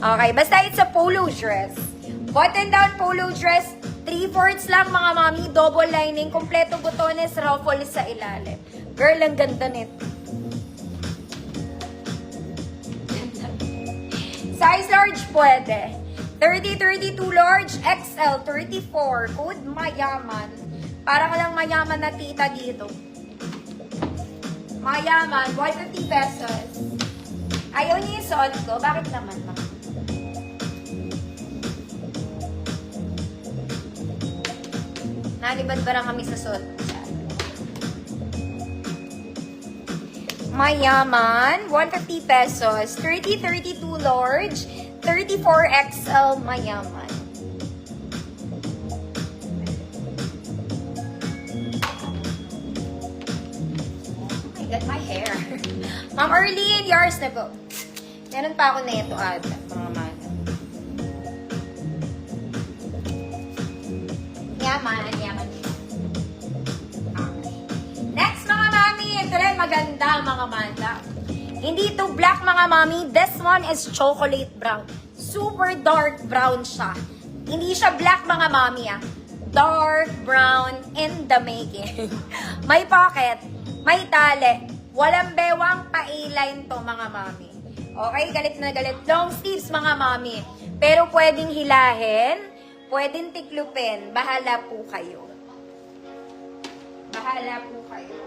Okay, basta it's a polo dress. Button down polo dress, 3/4 lang mga mami, double lining, kompleto botones, ruffles sa ilalim. Girl, ang ganda nito. Size large pwede. 30, 32 large, XL, 34. Code mayaman. Para ka lang mayaman na tita dito. Mayaman, 150 pesos. Ayaw niyo yung suot ko? Bakit naman, ma'am? Nalibad ba lang kami sa suot ko siya? Mayaman, 150 pesos. 30, 32 large, 34 XL, mayaman. Oh my God, my hair. Ma'am Arlene, yours na po. Meron pa ako na ito ata, mga mana. Yaman, yaman. Okay. Next, mga mami. Ito rin maganda, mga manda. Hindi ito black, mga mami. This one is chocolate brown. Super dark brown siya. Hindi siya black, mga mami, ah. Dark brown in the making. May pocket, may tali. Walang bewang pa-A-line to, mga mami. Okay, galit na galit. Long sleeves, mga mami. Pero pwedeng hilahin, pwedeng tiklupin. Bahala po kayo. Bahala po kayo.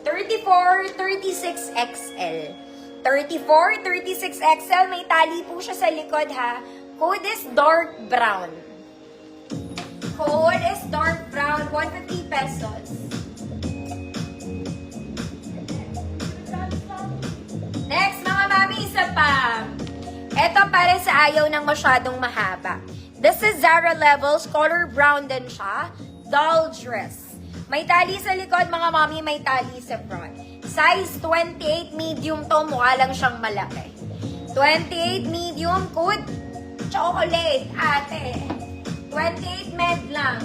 34, 36 XL. 34, 36 XL. May tali po siya sa likod, ha. Code is dark brown. Code is dark brown. 150 pesos. Next, mga mami, isa pa. Ito para sa ayaw ng masyadong mahaba. This is Zara Levels. Color brown din siya. Doll dress. May tali sa likod, mga mami. May tali sa front. Size 28 medium to. Mukha lang siyang malaki. 28 medium. Code chocolate, ate. 28 med lang.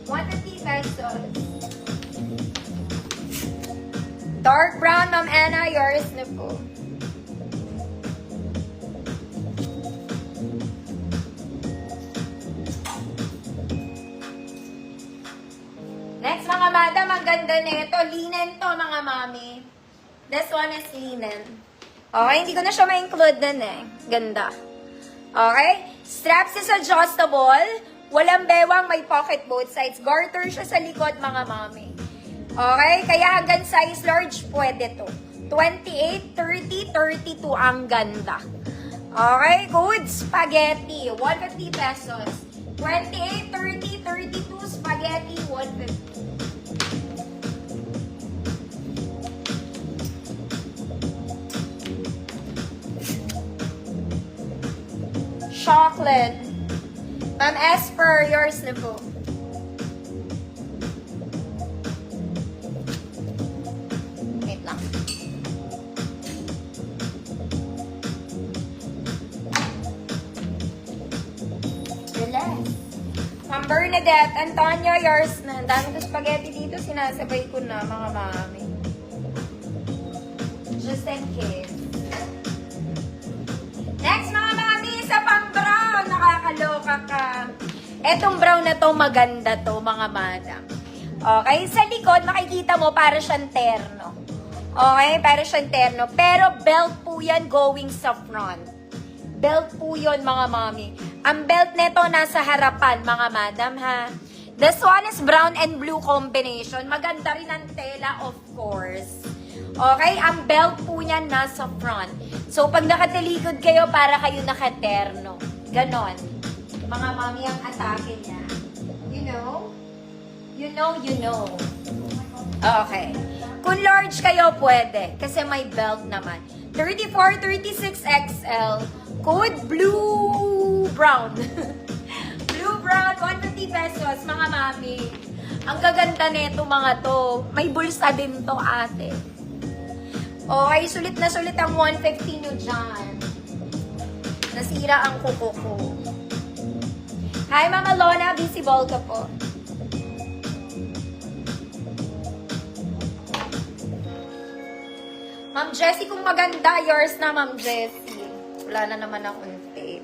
150 pesos. Dark brown, Ma'am Anna. Yours na po. Next, mga madam, ang ganda nito. Linen to, mga mami. This one is linen. Okay, hindi ko na siya ma-include din eh. Ganda. Okay? Straps is adjustable. Walang bewang, may pocket both sides. Garter siya sa likod, mga mami. Okay? Kaya hanggang size large, pwede to. 28, 30, 32 ang ganda. Okay? Good spaghetti. 150 pesos. 28, 30, 32 spaghetti, 150. Chocolate. Ma'am Esper, yours na po. Wait lang. Relax. Ma'am Bernadette, Antonio, yours na. Ang dami ko spaghetti dito, sinasabay ko na, mga mami. Just in case. Next, mga mami, isa pang brown. Nakakaloka ka. Etong brown na to, maganda to, mga madam. Okay? Sa likod, makikita mo, para siyang terno. Okay? Para siyang terno. Pero belt po yan going sa front. Belt po yun, mga mami. Ang belt neto nasa harapan, mga madam, ha? This one is brown and blue combination. Maganda rin ang tela, of course. Okay? Ang belt po niyan nasa front. So, pag nakatalikod kayo, para kayo nakaterno. Ganon. Mga mami ang atake niya. You know? You know, you know. Okay. Kung large kayo, pwede. Kasi may belt naman. 34, 36 XL. Code blue-brown. Blue-brown, 150 pesos, mga mami. Ang gaganda nito, mga to. May bulsa din to, ate. Okay, sulit na sulit ang 150 nyo dyan. Nasira ang kuko ko. Hi, Mama Lona. Visible ka po. Ma'am Jessie, kung maganda, yours na, Ma'am Jessie. Wala na naman akong tape.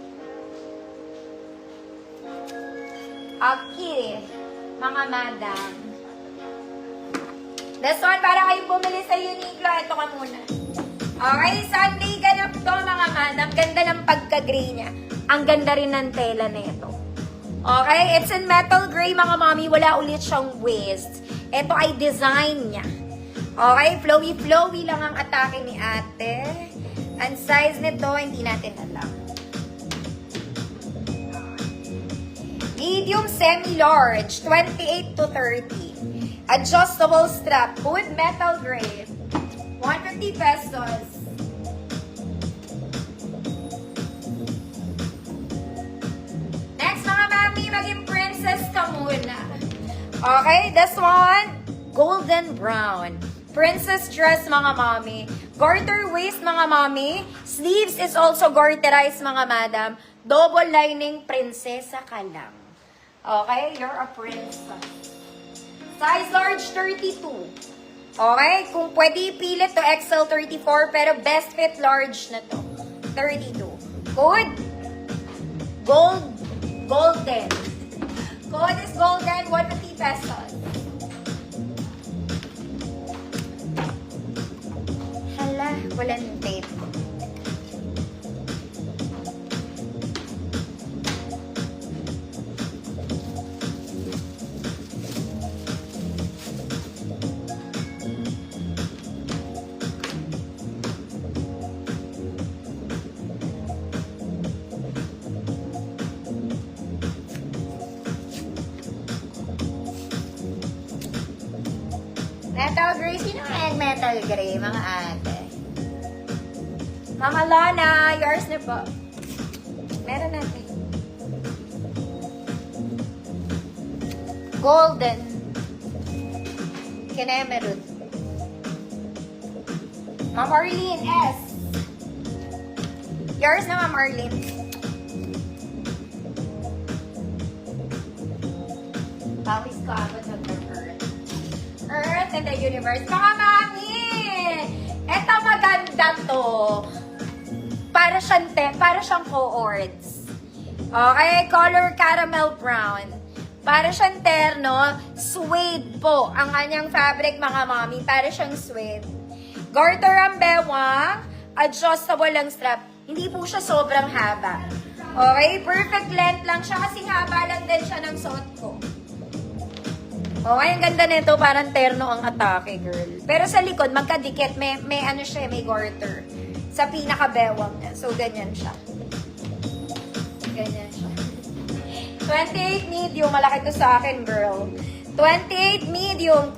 Okay, mga madam. This one, para kayo bumili sa Uniqlo, ito ka muna. Okay, Sunday ganap to, mga madam. Ganda ng pagka-gray niya. Ang ganda rin ng tela nito. Okay, it's in metal gray, mga mami. Wala ulit siyang waist. Ito ay design niya. Okay, flowy-flowy lang ang atake ni ate. Ang size nito, hindi natin alam. Medium semi-large, 28 to 30. Adjustable strap, with metal gray. 150 pesos. Next, mga mami, maging princess ka muna. Okay, this one, golden brown. Princess dress, mga mami. Garter waist, mga mami. Sleeves is also garterized, mga madam. Double lining, prinsesa ka lang. Okay, you're a princess. Size large, 32. Okay, kung pwede ipilit to XL 34, pero best fit large na to. 32. Code? Golden. Code is golden, 150 pesos. Hala, walang tape. Metal gray. Sino ang metal gray, mga ate? Mama Lana, yours na po. Meron natin. Golden. Kinemerud. Ma'am Arlene, S. Yours na, Ma'am Arlene. Pawis ko abot ng Earth and the Universe. Mga mami! Eto maganda to. Para siyang co-ords. Okay, color caramel brown. Para siyang terno, suede po ang kanyang fabric, mga mami. Para siyang suede. Garter ang bewang, adjustable ang strap. Hindi po siya sobrang haba. Okay, perfect length lang siya kasi haba lang din siya ng suot ko. Okay, ang ganda nito, parang terno ang atake, girl. Pero sa likod, magkadikit, may ano siya, may garter. Sa pinakabewang niya. So, ganyan siya. Ganyan siya. 28 medium, malaki to sa akin, girl. 28 medium,